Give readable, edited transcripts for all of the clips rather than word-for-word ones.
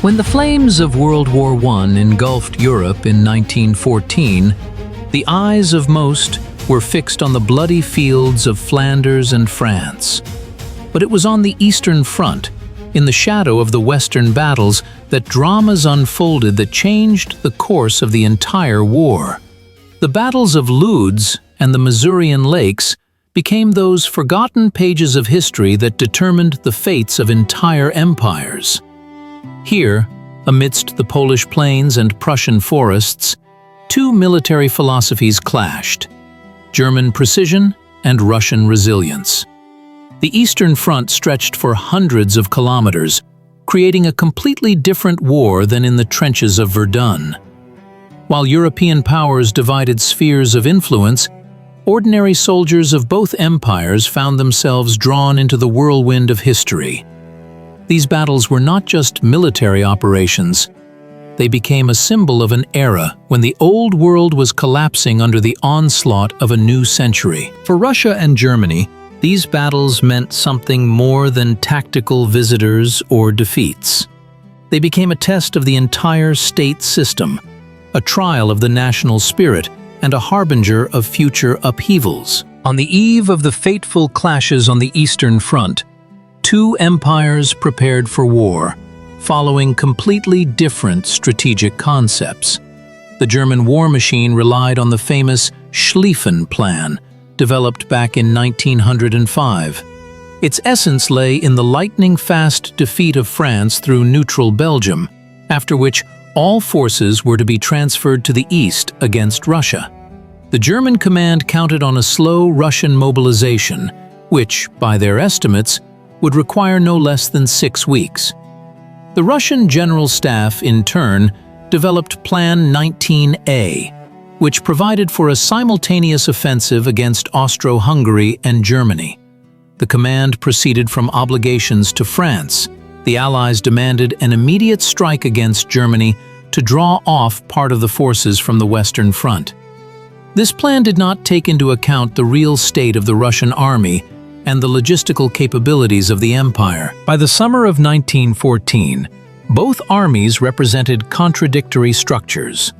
When the flames of World War I engulfed Europe in 1914, the eyes of most were fixed on the bloody fields of Flanders and France. But it was on the Eastern Front, in the shadow of the Western battles, that dramas unfolded that changed the course of the entire war. The Battles of Lodz and the Masurian Lakes became those forgotten pages of history that determined the fates of entire empires. Here, amidst the Polish plains and Prussian forests, two military philosophies clashed: German precision and Russian resilience. The Eastern Front stretched for hundreds of kilometers, creating a completely different war than in the trenches of Verdun. While European powers divided spheres of influence, ordinary soldiers of both empires found themselves drawn into the whirlwind of history. These battles were not just military operations. They became a symbol of an era when the old world was collapsing under the onslaught of a new century. For Russia and Germany, these battles meant something more than tactical visitors or defeats. They became a test of the entire state system, a trial of the national spirit, and a harbinger of future upheavals. On the eve of the fateful clashes on the Eastern Front, two empires prepared for war, following completely different strategic concepts. The German war machine relied on the famous Schlieffen Plan, developed back in 1905. Its essence lay in the lightning-fast defeat of France through neutral Belgium, after which all forces were to be transferred to the east against Russia. The German command counted on a slow Russian mobilization, which, by their estimates, would require no less than 6 weeks. The Russian General Staff, in turn, developed Plan 19A, which provided for a simultaneous offensive against Austro-Hungary and Germany. The command proceeded from obligations to France. The Allies demanded an immediate strike against Germany to draw off part of the forces from the Western Front. This plan did not take into account the real state of the Russian army and the logistical capabilities of the empire. By the summer of 1914, both armies represented contradictory structures.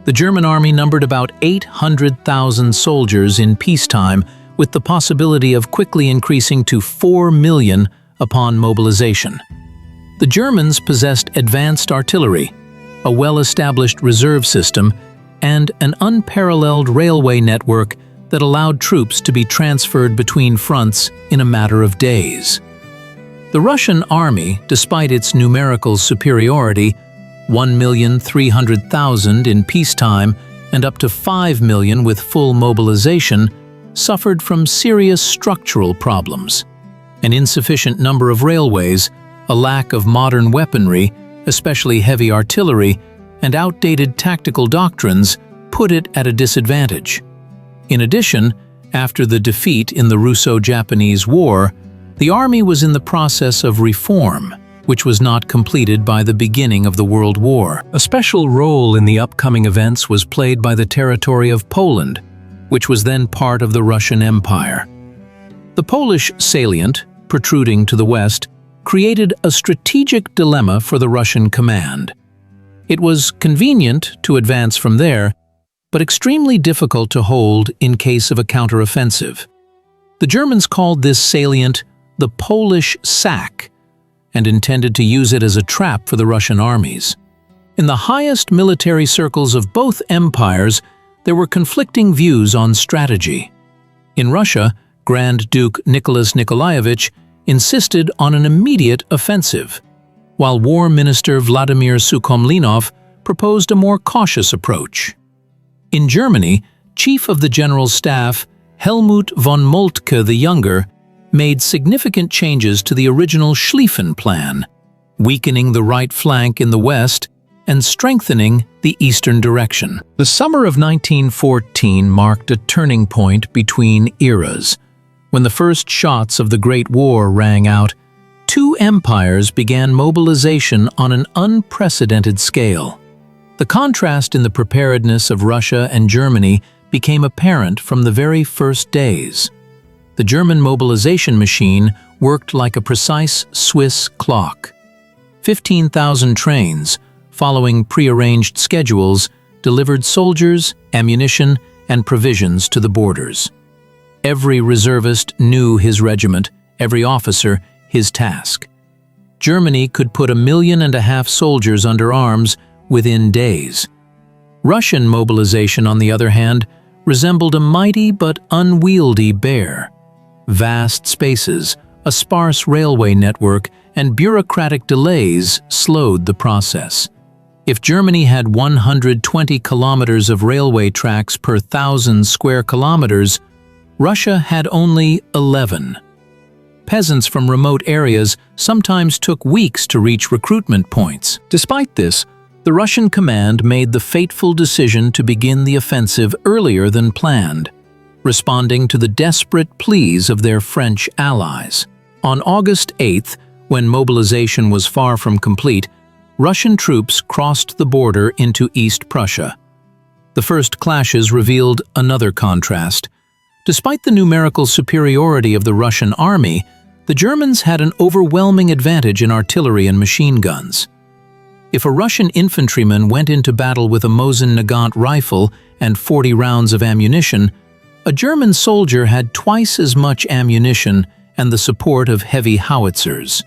The German army numbered about 800,000 soldiers in peacetime, with the possibility of quickly increasing to 4 million upon mobilization. The Germans possessed advanced artillery, a well-established reserve system, and an unparalleled railway network that allowed troops to be transferred between fronts in a matter of days. The Russian army, despite its numerical superiority, 1,300,000 in peacetime and up to 5 million with full mobilization, suffered from serious structural problems. An insufficient number of railways, a lack of modern weaponry, especially heavy artillery, and outdated tactical doctrines put it at a disadvantage. In addition, after the defeat in the Russo-Japanese War, the army was in the process of reform, which was not completed by the beginning of the World War. A special role in the upcoming events was played by the territory of Poland, which was then part of the Russian Empire. The Polish salient, protruding to the west, created a strategic dilemma for the Russian command. It was convenient to advance from there, but extremely difficult to hold in case of a counteroffensive. The Germans called this salient the Polish Sack and intended to use it as a trap for the Russian armies. In the highest military circles of both empires, there were conflicting views on strategy. In Russia, Grand Duke Nicholas Nikolaevich insisted on an immediate offensive, while War Minister Vladimir Sukhomlinov proposed a more cautious approach. In Germany, Chief of the General Staff Helmut von Moltke the Younger made significant changes to the original Schlieffen Plan, weakening the right flank in the west and strengthening the eastern direction. The summer of 1914 marked a turning point between eras. When the first shots of the Great War rang out, two empires began mobilization on an unprecedented scale. The contrast in the preparedness of Russia and Germany became apparent from the very first days. The German mobilization machine worked like a precise Swiss clock. 15,000 trains, following pre-arranged schedules, delivered soldiers, ammunition, and provisions to the borders. Every reservist knew his regiment, every officer his task. Germany could put 1.5 million soldiers under arms within days. Russian mobilization, on the other hand, resembled a mighty but unwieldy bear. Vast spaces, a sparse railway network, and bureaucratic delays slowed the process. If Germany had 120 kilometers of railway tracks per 1,000 square kilometers, Russia had only 11. Peasants from remote areas sometimes took weeks to reach recruitment points. Despite this, the Russian command made the fateful decision to begin the offensive earlier than planned, responding to the desperate pleas of their French allies. On August 8th, when mobilization was far from complete, Russian troops crossed the border into East Prussia. The first clashes revealed another contrast. Despite the numerical superiority of the Russian army, the Germans had an overwhelming advantage in artillery and machine guns. If a Russian infantryman went into battle with a Mosin Nagant rifle and 40 rounds of ammunition, a German soldier had twice as much ammunition and the support of heavy howitzers.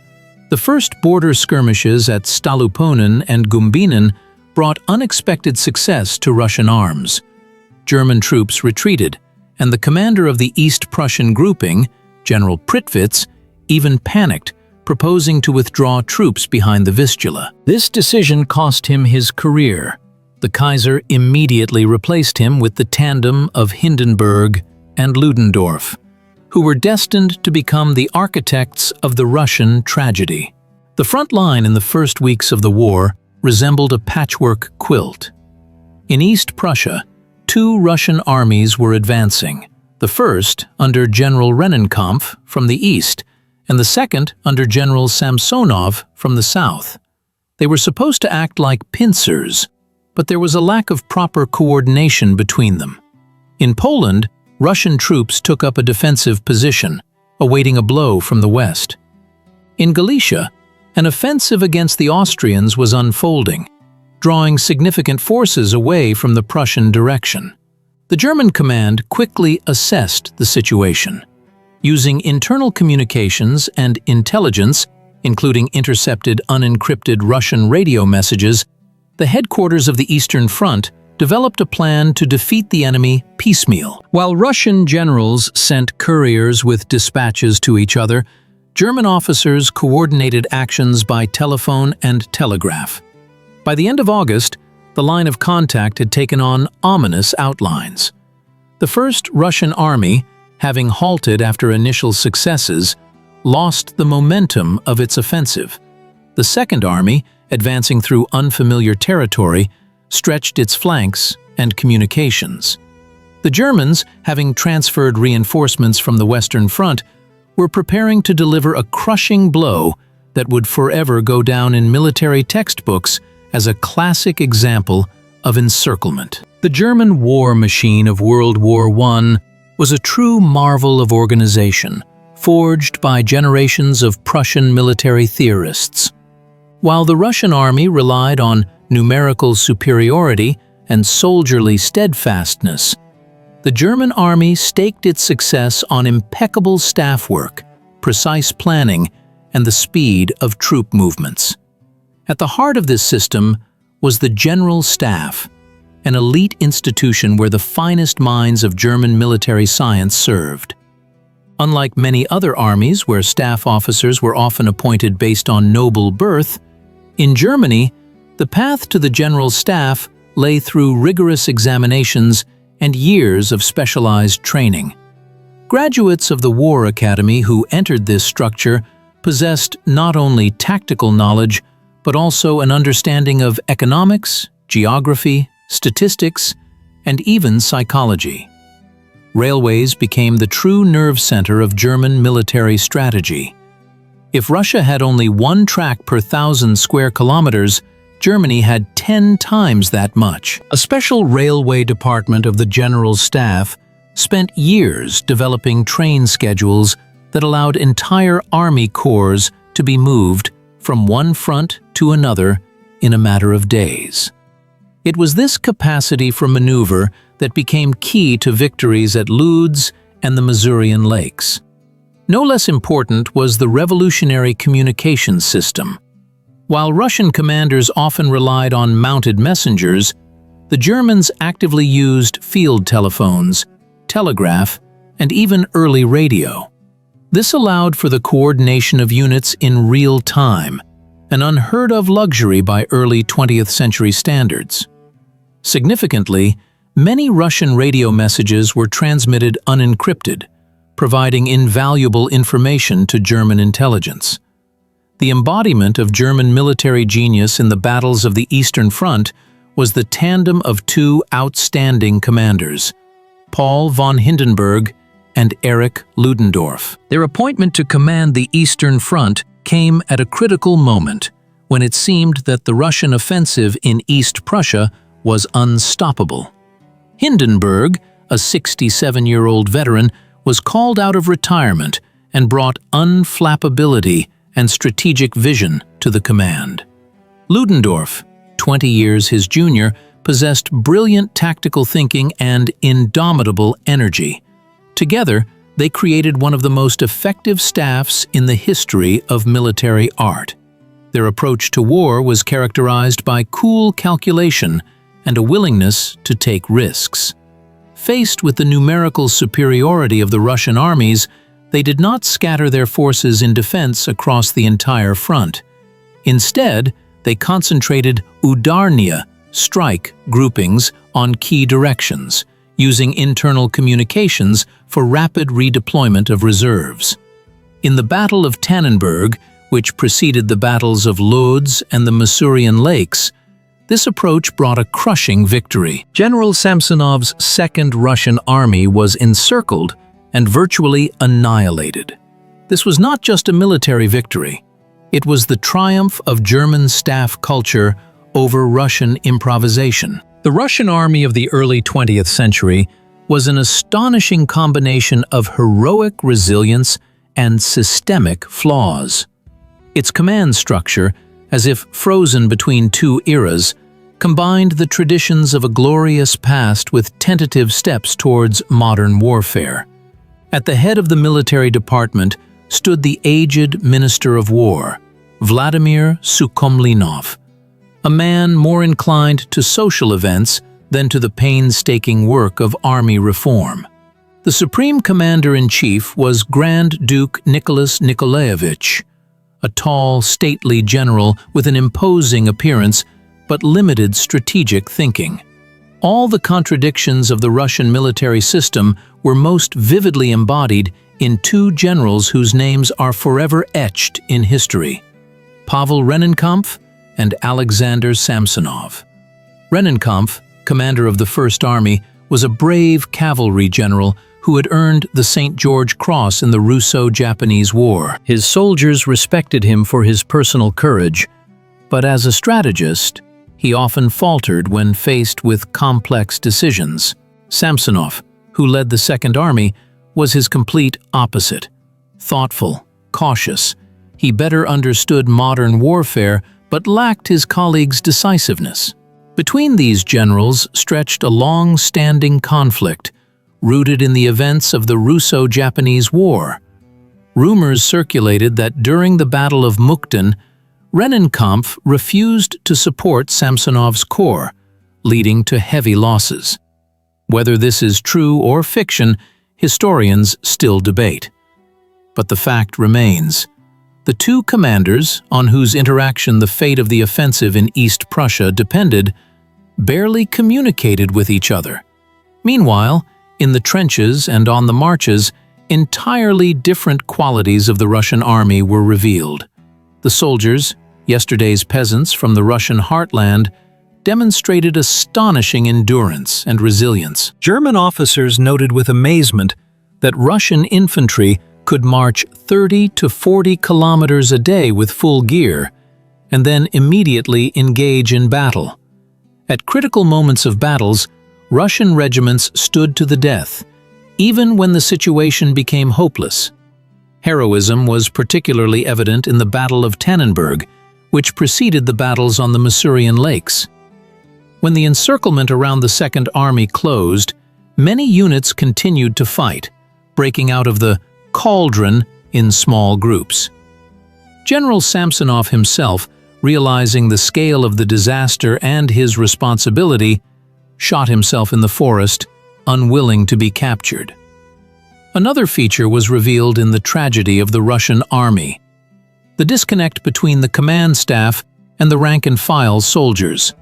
The first border skirmishes at Staluponen and Gumbinen brought unexpected success to Russian arms. German troops retreated, and the commander of the East Prussian grouping, General Prittwitz, even panicked, proposing to withdraw troops behind the Vistula. This decision cost him his career. The Kaiser immediately replaced him with the tandem of Hindenburg and Ludendorff, who were destined to become the architects of the Russian tragedy. The front line in the first weeks of the war resembled a patchwork quilt. In East Prussia, 2 Russian armies were advancing, the first under General Rennenkampf from the east, and the second under General Samsonov from the south. They were supposed to act like pincers, but there was a lack of proper coordination between them. In Poland, Russian troops took up a defensive position, awaiting a blow from the west. In Galicia, an offensive against the Austrians was unfolding, drawing significant forces away from the Prussian direction. The German command quickly assessed the situation. Using internal communications and intelligence, including intercepted unencrypted Russian radio messages, the headquarters of the Eastern Front developed a plan to defeat the enemy piecemeal. While Russian generals sent couriers with dispatches to each other, German officers coordinated actions by telephone and telegraph. By the end of August, the line of contact had taken on ominous outlines. The first Russian army, having halted after initial successes, lost the momentum of its offensive. The Second Army, advancing through unfamiliar territory, stretched its flanks and communications. The Germans, having transferred reinforcements from the Western Front, were preparing to deliver a crushing blow that would forever go down in military textbooks as a classic example of encirclement. The German war machine of World War I was a true marvel of organization, forged by generations of Prussian military theorists. While the Russian army relied on numerical superiority and soldierly steadfastness, the German army staked its success on impeccable staff work, precise planning, and the speed of troop movements. At the heart of this system was the General Staff, an elite institution where the finest minds of German military science served. Unlike many other armies where staff officers were often appointed based on noble birth, in Germany, the path to the General Staff lay through rigorous examinations and years of specialized training. Graduates of the War Academy who entered this structure possessed not only tactical knowledge, but also an understanding of economics, geography, statistics, and even psychology. Railways became the true nerve center of German military strategy. If Russia had only 1 track per 1,000 square kilometers, Germany had 10 times that much. A special railway department of the General Staff spent years developing train schedules that allowed entire army corps to be moved from one front to another in a matter of days. It was this capacity for maneuver that became key to victories at Lodz and the Masurian Lakes. No less important was the revolutionary communications system. While Russian commanders often relied on mounted messengers, the Germans actively used field telephones, telegraph, and even early radio. This allowed for the coordination of units in real time, an unheard-of luxury by early 20th century standards. Significantly, many Russian radio messages were transmitted unencrypted, providing invaluable information to German intelligence. The embodiment of German military genius in the battles of the Eastern Front was the tandem of two outstanding commanders, Paul von Hindenburg and Erich Ludendorff. Their appointment to command the Eastern Front came at a critical moment, when it seemed that the Russian offensive in East Prussia was unstoppable. Hindenburg, a 67-year-old veteran, was called out of retirement and brought unflappability and strategic vision to the command. Ludendorff, 20 years his junior, possessed brilliant tactical thinking and indomitable energy. Together, they created one of the most effective staffs in the history of military art. Their approach to war was characterized by cool calculation and a willingness to take risks. Faced with the numerical superiority of the Russian armies, they did not scatter their forces in defense across the entire front. Instead, they concentrated udarnia, strike, groupings on key directions, using internal communications for rapid redeployment of reserves. In the Battle of Tannenberg, which preceded the battles of Lodz and the Masurian Lakes, this approach brought a crushing victory. General Samsonov's Second Russian Army was encircled and virtually annihilated. This was not just a military victory. It was the triumph of German staff culture over Russian improvisation. The Russian army of the early 20th century was an astonishing combination of heroic resilience and systemic flaws. Its command structure, as if frozen between two eras, combined the traditions of a glorious past with tentative steps towards modern warfare. At the head of the military department stood the aged Minister of War, Vladimir Sukhomlinov, a man more inclined to social events than to the painstaking work of army reform. The Supreme Commander-in-Chief was Grand Duke Nicholas Nikolaevich, a tall, stately general with an imposing appearance but limited strategic thinking. All the contradictions of the Russian military system were most vividly embodied in two generals whose names are forever etched in history: Pavel Rennenkampf and Alexander Samsonov. Rennenkampf, commander of the First Army, was a brave cavalry general who had earned the St. George Cross in the Russo-Japanese War. His soldiers respected him for his personal courage, but as a strategist, he often faltered when faced with complex decisions. Samsonov, who led the Second Army, was his complete opposite. Thoughtful, cautious, he better understood modern warfare but lacked his colleagues' decisiveness. Between these generals stretched a long-standing conflict, rooted in the events of the Russo-Japanese War. Rumors circulated that during the Battle of Mukden, Rennenkampf refused to support Samsonov's corps, leading to heavy losses. Whether this is true or fiction, historians still debate. But the fact remains: the two commanders, on whose interaction the fate of the offensive in East Prussia depended, barely communicated with each other. Meanwhile, in the trenches and on the marches, entirely different qualities of the Russian army were revealed. The soldiers, yesterday's peasants from the Russian heartland, demonstrated astonishing endurance and resilience. German officers noted with amazement that Russian infantry could march 30 to 40 kilometers a day with full gear, and then immediately engage in battle. At critical moments of battles, Russian regiments stood to the death, even when the situation became hopeless. Heroism was particularly evident in the Battle of Tannenberg, which preceded the battles on the Masurian Lakes. When the encirclement around the Second Army closed, many units continued to fight, breaking out of the cauldron in small groups. General Samsonov himself, realizing the scale of the disaster and his responsibility, shot himself in the forest, unwilling to be captured. Another feature was revealed in the tragedy of the Russian army: the disconnect between the command staff and the rank-and-file soldiers.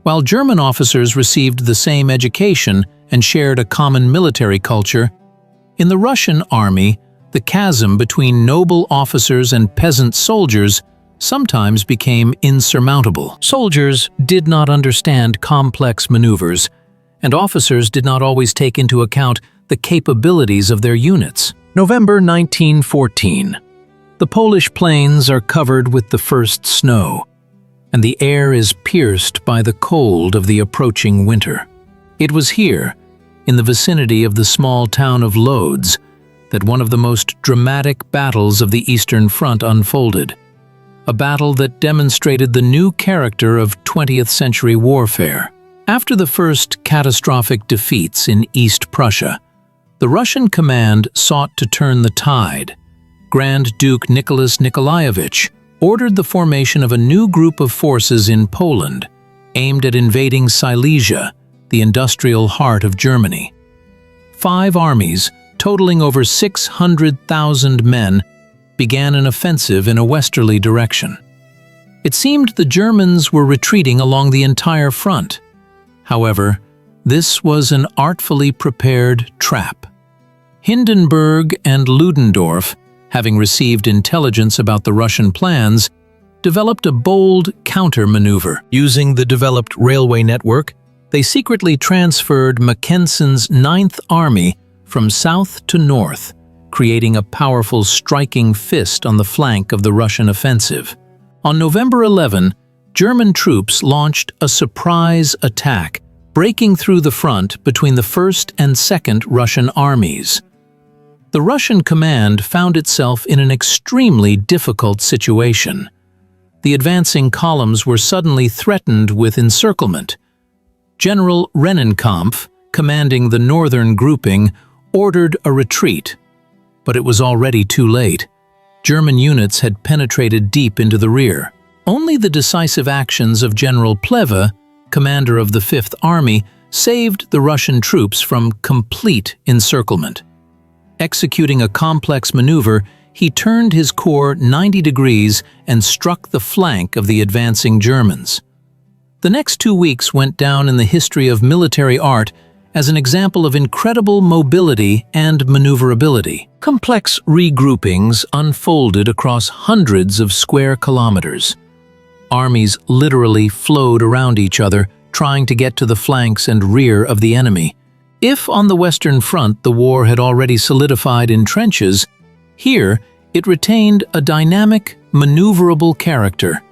While German officers received the same education and shared a common military culture, in the Russian army, the chasm between noble officers and peasant soldiers sometimes became insurmountable. Soldiers did not understand complex maneuvers, and officers did not always take into account the capabilities of their units. November 1914. The Polish plains are covered with the first snow, and the air is pierced by the cold of the approaching winter. It was here, in the vicinity of the small town of Lodz, that one of the most dramatic battles of the Eastern Front unfolded. A battle that demonstrated the new character of 20th century warfare. After the first catastrophic defeats in East Prussia, the Russian command sought to turn the tide. Grand Duke Nicholas Nikolaevich ordered the formation of a new group of forces in Poland, aimed at invading Silesia, the industrial heart of Germany. 5 armies, totaling over 600,000 men, began an offensive in a westerly direction. It seemed the Germans were retreating along the entire front. However, this was an artfully prepared trap. Hindenburg and Ludendorff, having received intelligence about the Russian plans, developed a bold counter-maneuver. Using the developed railway network, they secretly transferred Mackensen's 9th Army from south to north, creating a powerful striking fist on the flank of the Russian offensive. On November 11, German troops launched a surprise attack, breaking through the front between the 1st and 2nd Russian armies. The Russian command found itself in an extremely difficult situation. The advancing columns were suddenly threatened with encirclement. General Rennenkampf, commanding the northern grouping, ordered a retreat. But it was already too late. German units had penetrated deep into the rear. Only the decisive actions of General Pleve, commander of the 5th Army, saved the Russian troops from complete encirclement. Executing a complex maneuver, he turned his corps 90 degrees and struck the flank of the advancing Germans. The next 2 weeks went down in the history of military art as an example of incredible mobility and maneuverability. Complex regroupings unfolded across hundreds of square kilometers. Armies literally flowed around each other, trying to get to the flanks and rear of the enemy. If on the Western Front the war had already solidified in trenches, here it retained a dynamic, maneuverable character.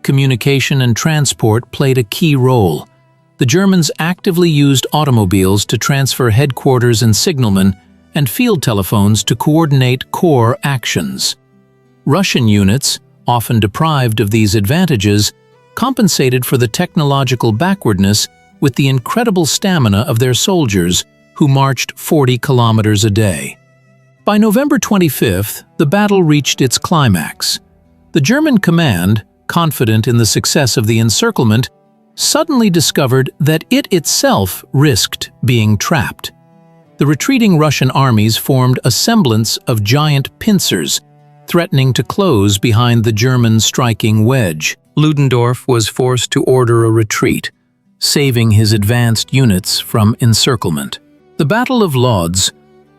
Communication and transport played a key role. The Germans actively used automobiles to transfer headquarters and signalmen, and field telephones to coordinate corps actions. Russian units, often deprived of these advantages, compensated for the technological backwardness with the incredible stamina of their soldiers, who marched 40 kilometers a day. By November 25th, the battle reached its climax. The German command, confident in the success of the encirclement, suddenly discovered that it itself risked being trapped. The retreating Russian armies formed a semblance of giant pincers, threatening to close behind the German striking wedge. Ludendorff was forced to order a retreat, saving his advanced units from encirclement. The Battle of Lodz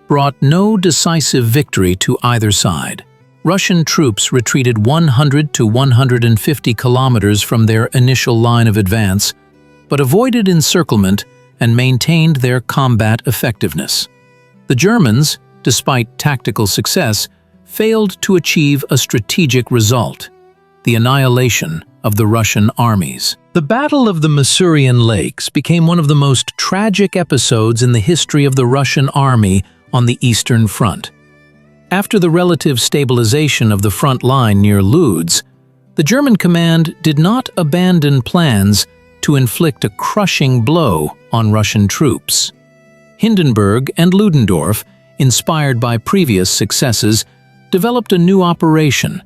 brought no decisive victory to either side. Russian troops retreated 100 to 150 kilometers from their initial line of advance, but avoided encirclement and maintained their combat effectiveness. The Germans, despite tactical success, failed to achieve a strategic result: the annihilation of the Russian armies. The Battle of the Masurian Lakes became one of the most tragic episodes in the history of the Russian army on the Eastern Front. After the relative stabilization of the front line near Lodz, the German command did not abandon plans to inflict a crushing blow on Russian troops. Hindenburg and Ludendorff, inspired by previous successes, developed a new operation,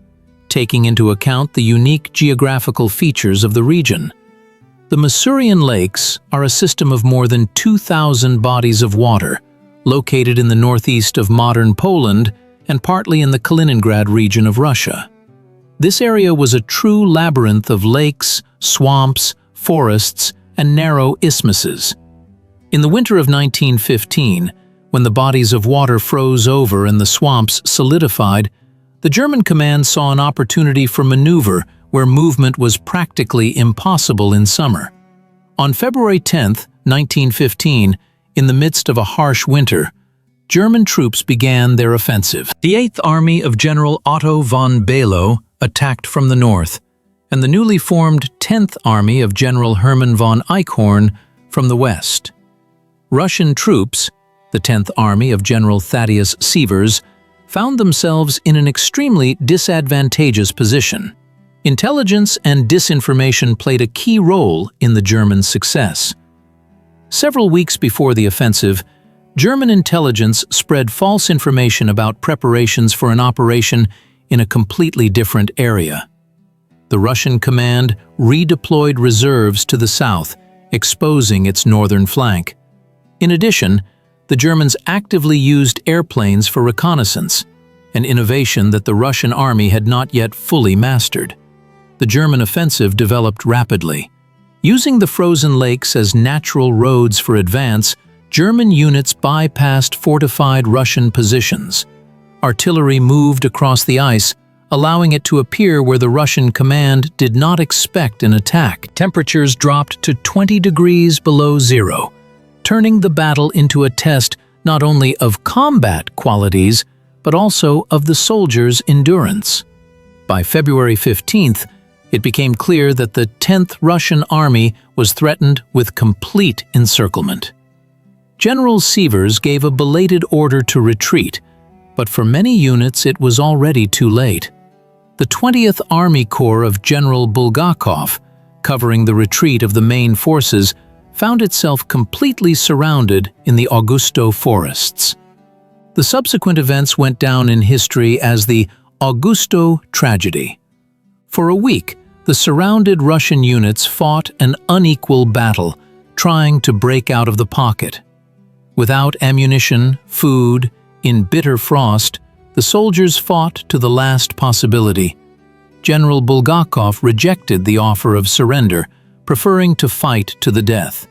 taking into account the unique geographical features of the region. The Masurian Lakes are a system of more than 2,000 bodies of water, located in the northeast of modern Poland and partly in the Kaliningrad region of Russia. This area was a true labyrinth of lakes, swamps, forests, and narrow isthmuses. In the winter of 1915, when the bodies of water froze over and the swamps solidified, the German command saw an opportunity for maneuver where movement was practically impossible in summer. On February 10, 1915, in the midst of a harsh winter, German troops began their offensive. The 8th Army of General Otto von Below attacked from the north, and the newly formed 10th Army of General Hermann von Eichhorn from the west. Russian troops, the 10th Army of General Thaddeus Severs, found themselves in an extremely disadvantageous position. Intelligence and disinformation played a key role in the German success. Several weeks before the offensive, German intelligence spread false information about preparations for an operation in a completely different area. The Russian command redeployed reserves to the south, exposing its northern flank. In addition, the Germans actively used airplanes for reconnaissance, an innovation that the Russian army had not yet fully mastered. The German offensive developed rapidly. Using the frozen lakes as natural roads for advance, German units bypassed fortified Russian positions. Artillery moved across the ice, allowing it to appear where the Russian command did not expect an attack. Temperatures dropped to 20 degrees below zero, turning the battle into a test not only of combat qualities, but also of the soldiers' endurance. By February 15th, it became clear that the 10th Russian Army was threatened with complete encirclement. General Severs gave a belated order to retreat, but for many units it was already too late. The 20th Army Corps of General Bulgakov, covering the retreat of the main forces, found itself completely surrounded in the Augusto forests. The subsequent events went down in history as the Augusto tragedy. For a week, the surrounded Russian units fought an unequal battle, trying to break out of the pocket. Without ammunition, food, in bitter frost, the soldiers fought to the last possibility. General Bulgakov rejected the offer of surrender, preferring to fight to the death.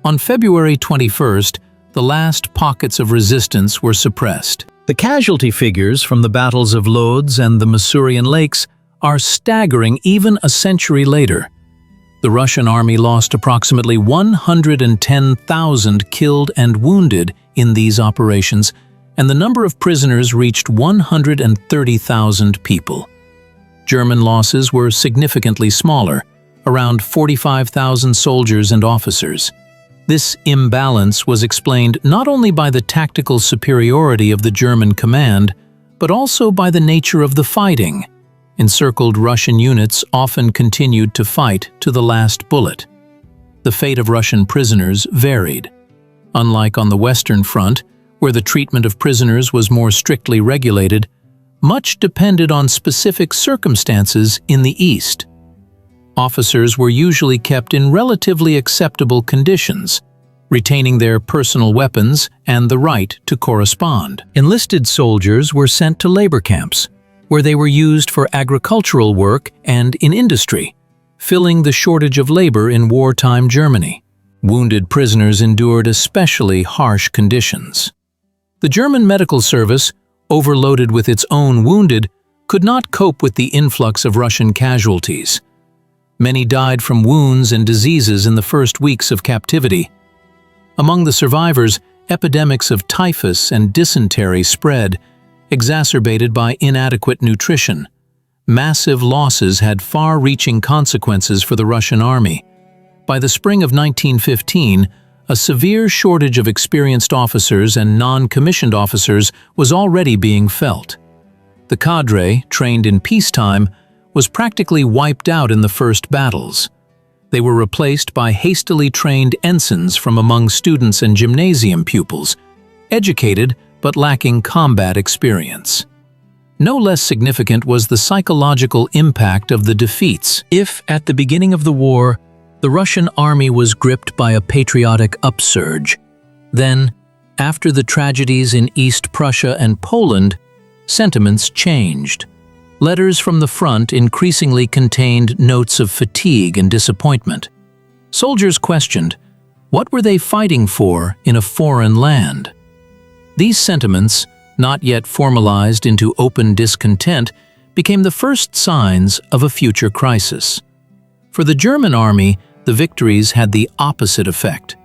On February 21st, the last pockets of resistance were suppressed. The casualty figures from the Battles of Lodz and the Masurian Lakes are staggering even a century later. The Russian army lost approximately 110,000 killed and wounded in these operations, and the number of prisoners reached 130,000 people. German losses were significantly smaller, around 45,000 soldiers and officers. This imbalance was explained not only by the tactical superiority of the German command, but also by the nature of the fighting. Encircled Russian units often continued to fight to the last bullet. The fate of Russian prisoners varied. Unlike on the Western Front, where the treatment of prisoners was more strictly regulated, much depended on specific circumstances in the East. Officers were usually kept in relatively acceptable conditions, retaining their personal weapons and the right to correspond. Enlisted soldiers were sent to labor camps, where they were used for agricultural work and in industry, filling the shortage of labor in wartime Germany. Wounded prisoners endured especially harsh conditions. The German medical service, overloaded with its own wounded, could not cope with the influx of Russian casualties. Many died from wounds and diseases in the first weeks of captivity. Among the survivors, epidemics of typhus and dysentery spread, exacerbated by inadequate nutrition. Massive losses had far-reaching consequences for the Russian army. By the spring of 1915, a severe shortage of experienced officers and non-commissioned officers was already being felt. The cadre, trained in peacetime, was practically wiped out in the first battles. They were replaced by hastily trained ensigns from among students and gymnasium pupils, educated but lacking combat experience. No less significant was the psychological impact of the defeats. If, at the beginning of the war, the Russian army was gripped by a patriotic upsurge, then, after the tragedies in East Prussia and Poland, sentiments changed. Letters from the front increasingly contained notes of fatigue and disappointment. Soldiers questioned, what were they fighting for in a foreign land? These sentiments, not yet formalized into open discontent, became the first signs of a future crisis. For the German army, the victories had the opposite effect.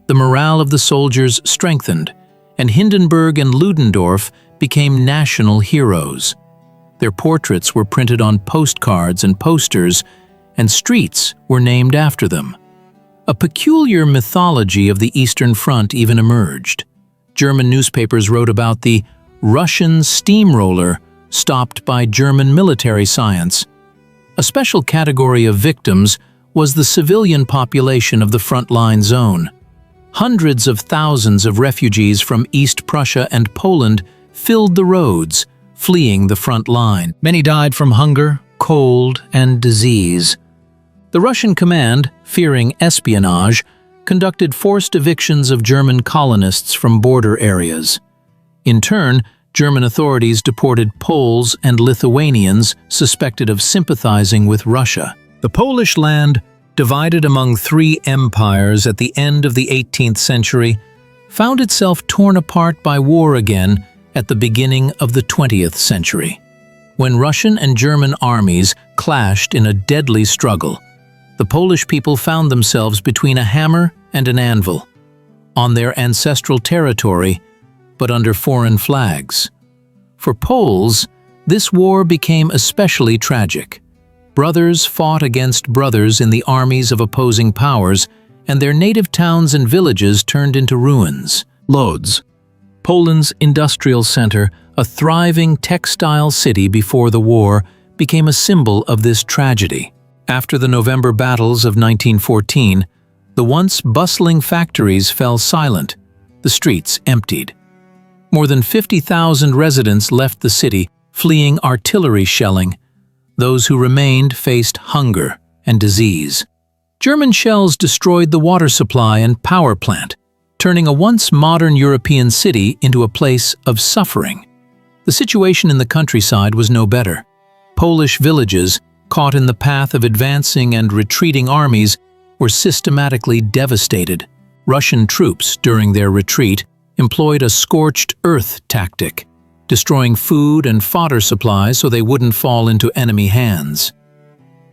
The morale of the soldiers strengthened, and Hindenburg and Ludendorff became national heroes. Their portraits were printed on postcards and posters, and streets were named after them. A peculiar mythology of the Eastern Front even emerged. German newspapers wrote about the Russian steamroller stopped by German military science. A special category of victims was the civilian population of the frontline zone. Hundreds of thousands of refugees from East Prussia and Poland filled the roads, fleeing the front line. Many died from hunger, cold, and disease. The Russian command, fearing espionage, conducted forced evictions of German colonists from border areas. In turn, German authorities deported Poles and Lithuanians suspected of sympathizing with Russia. The Polish land, divided among three empires at the end of the 18th century, found itself torn apart by war again at the beginning of the 20th century. When Russian and German armies clashed in a deadly struggle, the Polish people found themselves between a hammer and an anvil, on their ancestral territory, but under foreign flags. For Poles, this war became especially tragic. Brothers fought against brothers in the armies of opposing powers, and their native towns and villages turned into ruins. Lodz, Poland's industrial center, a thriving textile city before the war, became a symbol of this tragedy. After the November battles of 1914, the once bustling factories fell silent, the streets emptied. More than 50,000 residents left the city, fleeing artillery shelling. Those who remained faced hunger and disease. German shells destroyed the water supply and power plant, turning a once modern European city into a place of suffering. The situation in the countryside was no better. Polish villages, caught in the path of advancing and retreating armies, were systematically devastated. Russian troops, during their retreat, employed a scorched earth tactic, destroying food and fodder supplies so they wouldn't fall into enemy hands.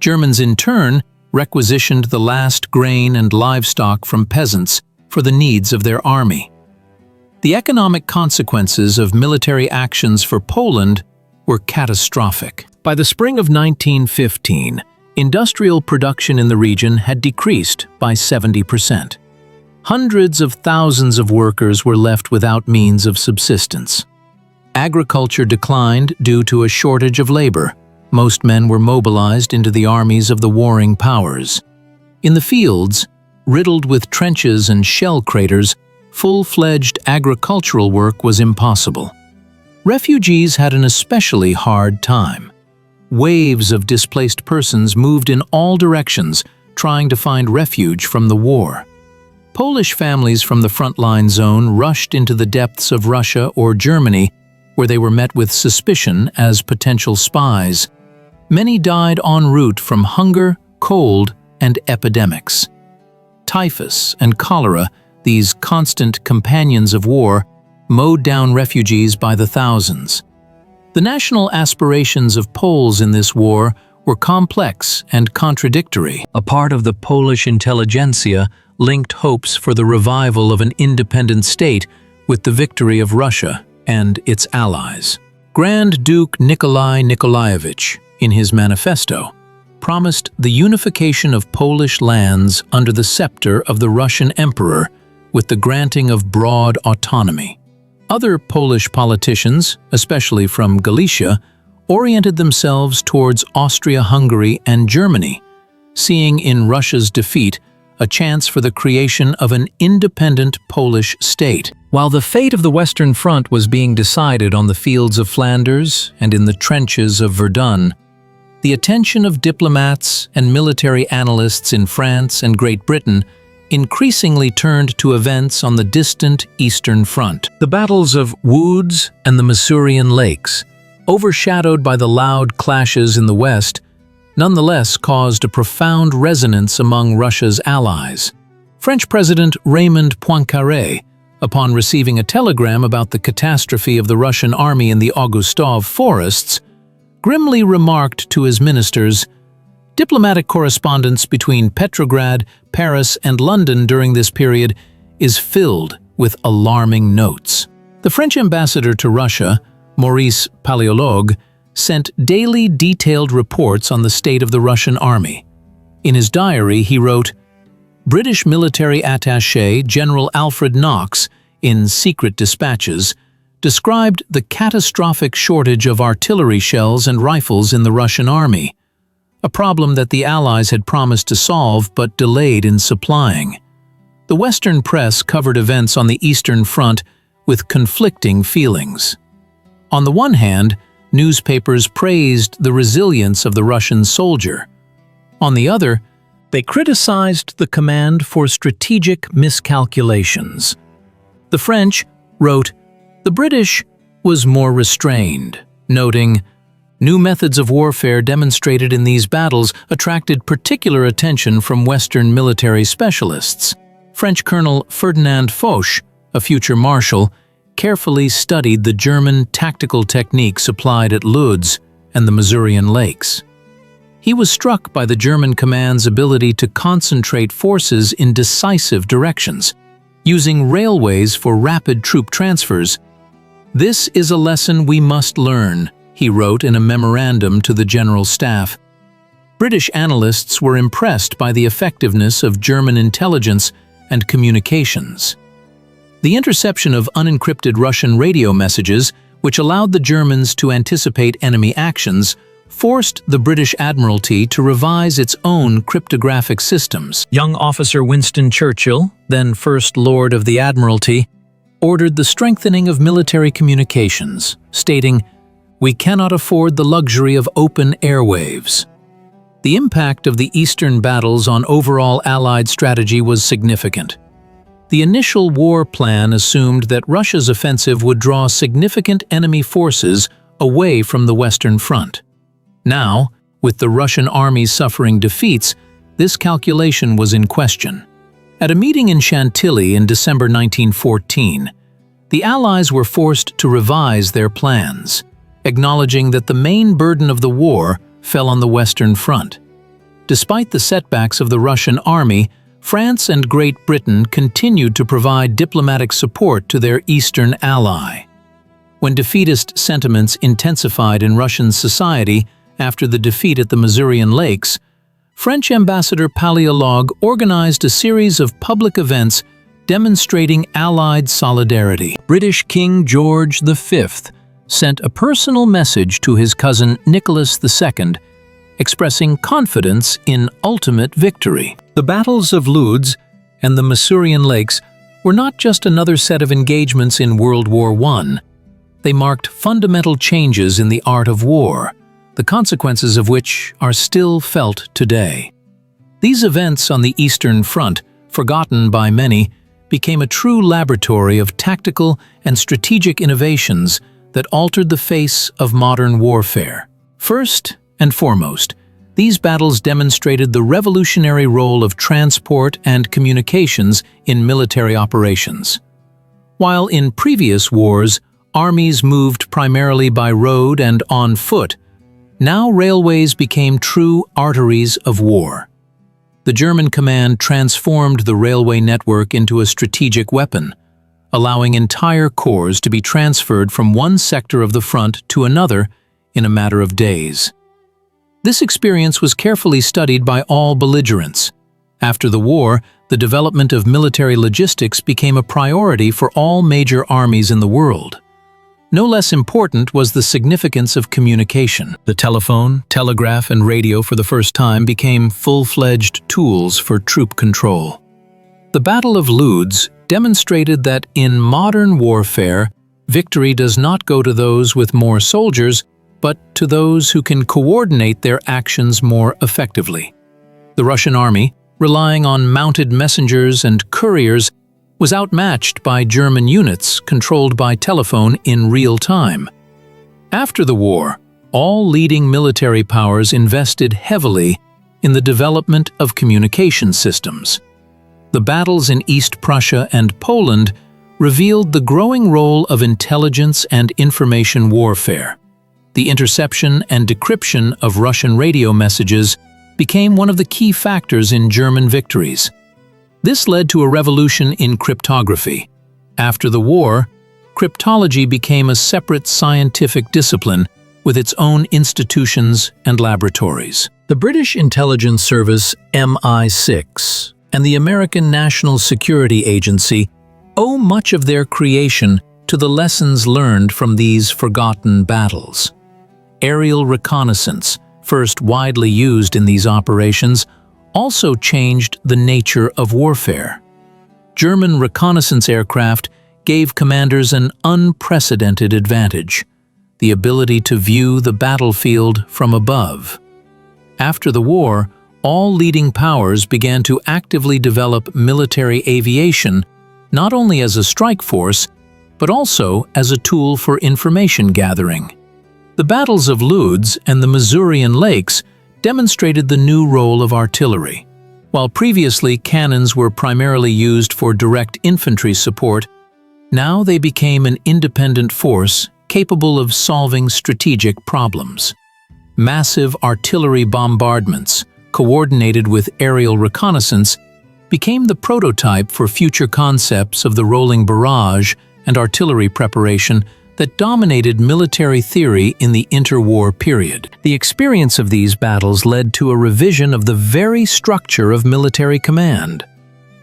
Germans, in turn, requisitioned the last grain and livestock from peasants for the needs of their army. The economic consequences of military actions for Poland were catastrophic. By the spring of 1915, industrial production in the region had decreased by 70%. Hundreds of thousands of workers were left without means of subsistence. Agriculture declined due to a shortage of labor. Most men were mobilized into the armies of the warring powers. In the fields, riddled with trenches and shell craters, full-fledged agricultural work was impossible. Refugees had an especially hard time. Waves of displaced persons moved in all directions, trying to find refuge from the war. Polish families from the frontline zone rushed into the depths of Russia or Germany, where they were met with suspicion as potential spies. Many died en route from hunger, cold, and epidemics. Typhus and cholera, these constant companions of war, mowed down refugees by the thousands. The national aspirations of Poles in this war were complex and contradictory. A part of the Polish intelligentsia linked hopes for the revival of an independent state with the victory of Russia and its allies. Grand Duke Nikolai Nikolaevich, in his manifesto, promised the unification of Polish lands under the scepter of the Russian Emperor, with the granting of broad autonomy. Other Polish politicians, especially from Galicia, oriented themselves towards Austria-Hungary and Germany, seeing in Russia's defeat a chance for the creation of an independent Polish state. While the fate of the Western Front was being decided on the fields of Flanders and in the trenches of Verdun, the attention of diplomats and military analysts in France and Great Britain increasingly turned to events on the distant Eastern Front. The battles of Lodz and the Masurian Lakes, overshadowed by the loud clashes in the West, nonetheless caused a profound resonance among Russia's allies. French President Raymond Poincaré, upon receiving a telegram about the catastrophe of the Russian army in the Augustov forests, grimly remarked to his ministers, "Diplomatic correspondence between Petrograd, Paris, and London during this period is filled with alarming notes." The French ambassador to Russia, Maurice Paléologue, sent daily detailed reports on the state of the Russian army. In his diary, he wrote, "British military attaché General Alfred Knox, in secret dispatches, described the catastrophic shortage of artillery shells and rifles in the Russian army, a problem that the Allies had promised to solve but delayed in supplying." The Western press covered events on the Eastern Front with conflicting feelings. On the one hand, newspapers praised the resilience of the Russian soldier. On the other, they criticized the command for strategic miscalculations. The French wrote, "The British was more restrained," noting, "New methods of warfare demonstrated in these battles attracted particular attention from Western military specialists." French Colonel Ferdinand Foch, a future marshal, carefully studied the German tactical techniques applied at Lodz and the Masurian Lakes. He was struck by the German command's ability to concentrate forces in decisive directions, using railways for rapid troop transfers. "This is a lesson we must learn," he wrote in a memorandum to the General Staff. British analysts were impressed by the effectiveness of German intelligence and communications. The interception of unencrypted Russian radio messages, which allowed the Germans to anticipate enemy actions, forced the British Admiralty to revise its own cryptographic systems. Young officer Winston Churchill, then First Lord of the Admiralty, ordered the strengthening of military communications, stating, "We cannot afford the luxury of open airwaves." The impact of the Eastern battles on overall Allied strategy was significant. The initial war plan assumed that Russia's offensive would draw significant enemy forces away from the Western Front. Now, with the Russian army suffering defeats, this calculation was in question. At a meeting in Chantilly in December 1914, the Allies were forced to revise their plans, acknowledging that the main burden of the war fell on the Western Front. Despite the setbacks of the Russian army, France and Great Britain continued to provide diplomatic support to their Eastern ally. When defeatist sentiments intensified in Russian society after the defeat at the Masurian Lakes, French Ambassador Paléologue organized a series of public events demonstrating Allied solidarity. British King George V sent a personal message to his cousin Nicholas II, expressing confidence in ultimate victory. The battles of Lodz and the Masurian Lakes were not just another set of engagements in World War I. They marked fundamental changes in the art of war, the consequences of which are still felt today. These events on the Eastern Front, forgotten by many, became a true laboratory of tactical and strategic innovations that altered the face of modern warfare. First and foremost, these battles demonstrated the revolutionary role of transport and communications in military operations. While in previous wars, armies moved primarily by road and on foot, now railways became true arteries of war. The German command transformed the railway network into a strategic weapon, allowing entire corps to be transferred from one sector of the front to another in a matter of days. This experience was carefully studied by all belligerents. After the war, the development of military logistics became a priority for all major armies in the world. No less important was the significance of communication. The telephone, telegraph, and radio for the first time became full-fledged tools for troop control. The Battle of Lodz demonstrated that in modern warfare, victory does not go to those with more soldiers, but to those who can coordinate their actions more effectively. The Russian army, relying on mounted messengers and couriers, was outmatched by German units controlled by telephone in real time. After the war, all leading military powers invested heavily in the development of communication systems. The battles in East Prussia and Poland revealed the growing role of intelligence and information warfare. The interception and decryption of Russian radio messages became one of the key factors in German victories. This led to a revolution in cryptography. After the war, cryptology became a separate scientific discipline with its own institutions and laboratories. The British intelligence service MI6 and the American National Security Agency owe much of their creation to the lessons learned from these forgotten battles. Aerial reconnaissance, first widely used in these operations, also changed the nature of warfare. German reconnaissance aircraft gave commanders an unprecedented advantage: the ability to view the battlefield from above. After the war, all leading powers began to actively develop military aviation, not only as a strike force, but also as a tool for information gathering. The Battles of Lodz and the Masurian Lakes demonstrated the new role of artillery. While previously cannons were primarily used for direct infantry support, now they became an independent force capable of solving strategic problems. Massive artillery bombardments, coordinated with aerial reconnaissance, became the prototype for future concepts of the rolling barrage and artillery preparation that dominated military theory in the interwar period. The experience of these battles led to a revision of the very structure of military command.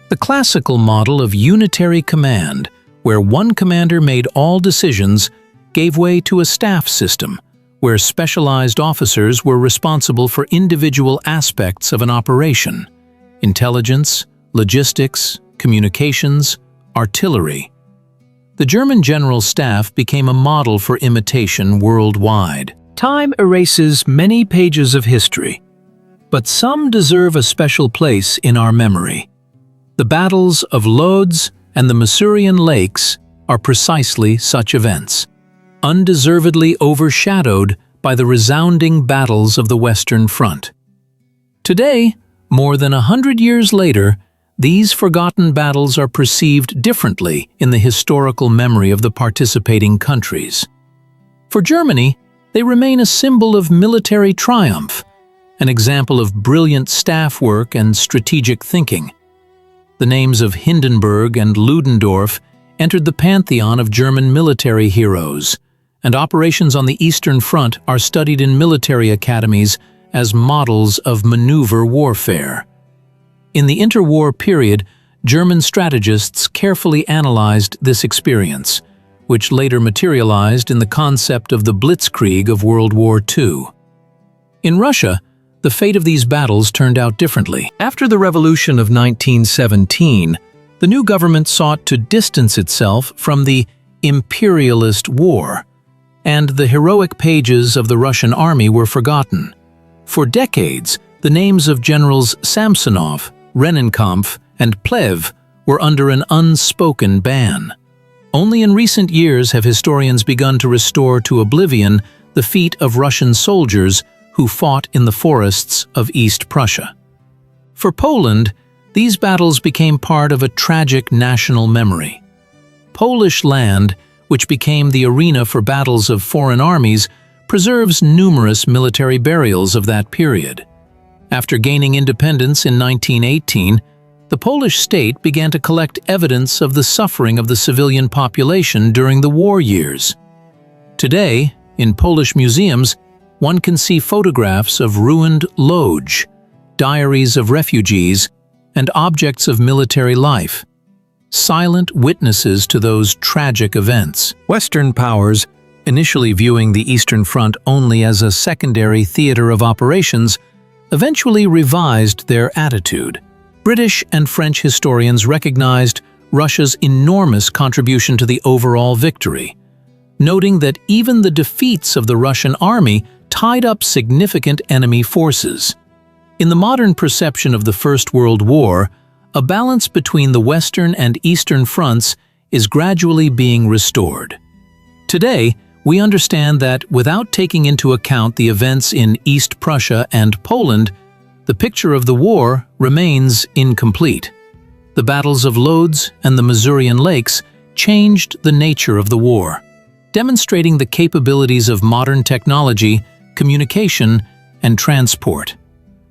The classical model of unitary command, where one commander made all decisions, gave way to a staff system, where specialized officers were responsible for individual aspects of an operation: intelligence, logistics, communications, artillery. The German General Staff became a model for imitation worldwide. Time erases many pages of history, but some deserve a special place in our memory. The Battles of Lodz and the Masurian Lakes are precisely such events, undeservedly overshadowed by the resounding battles of the Western Front. Today, more than 100 years later, these forgotten battles are perceived differently in the historical memory of the participating countries. For Germany, they remain a symbol of military triumph, an example of brilliant staff work and strategic thinking. The names of Hindenburg and Ludendorff entered the pantheon of German military heroes, and operations on the Eastern Front are studied in military academies as models of maneuver warfare. In the interwar period, German strategists carefully analyzed this experience, which later materialized in the concept of the Blitzkrieg of World War II. In Russia, the fate of these battles turned out differently. After the Revolution of 1917, the new government sought to distance itself from the imperialist war, and the heroic pages of the Russian army were forgotten. For decades, the names of Generals Samsonov, Rennenkampf, and Plehve were under an unspoken ban. Only in recent years have historians begun to restore to oblivion the feat of Russian soldiers who fought in the forests of East Prussia. For Poland, these battles became part of a tragic national memory. Polish land, which became the arena for battles of foreign armies, preserves numerous military burials of that period. After gaining independence in 1918, the Polish state began to collect evidence of the suffering of the civilian population during the war years. Today, in Polish museums, one can see photographs of ruined Lodz, diaries of refugees, and objects of military life, silent witnesses to those tragic events. Western powers, initially viewing the Eastern Front only as a secondary theater of operations, eventually revised their attitude. British and French historians recognized Russia's enormous contribution to the overall victory, noting that even the defeats of the Russian army tied up significant enemy forces. In the modern perception of the First World War, a balance between the Western and Eastern fronts is gradually being restored. Today, we understand that without taking into account the events in East Prussia and Poland, the picture of the war remains incomplete. The Battles of Lodz and the Masurian Lakes changed the nature of the war, demonstrating the capabilities of modern technology, communication, and transport.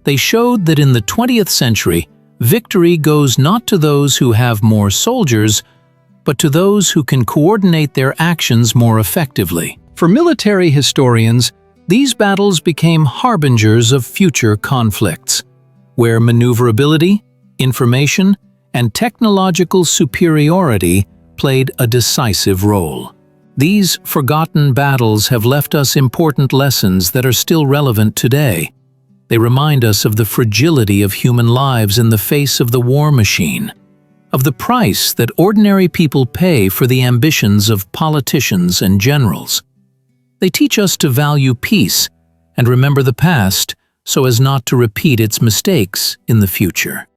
They showed that in the 20th century, victory goes not to those who have more soldiers, but to those who can coordinate their actions more effectively. For military historians, these battles became harbingers of future conflicts, where maneuverability, information, and technological superiority played a decisive role. These forgotten battles have left us important lessons that are still relevant today. They remind us of the fragility of human lives in the face of the war machine, of the price that ordinary people pay for the ambitions of politicians and generals. They teach us to value peace and remember the past so as not to repeat its mistakes in the future.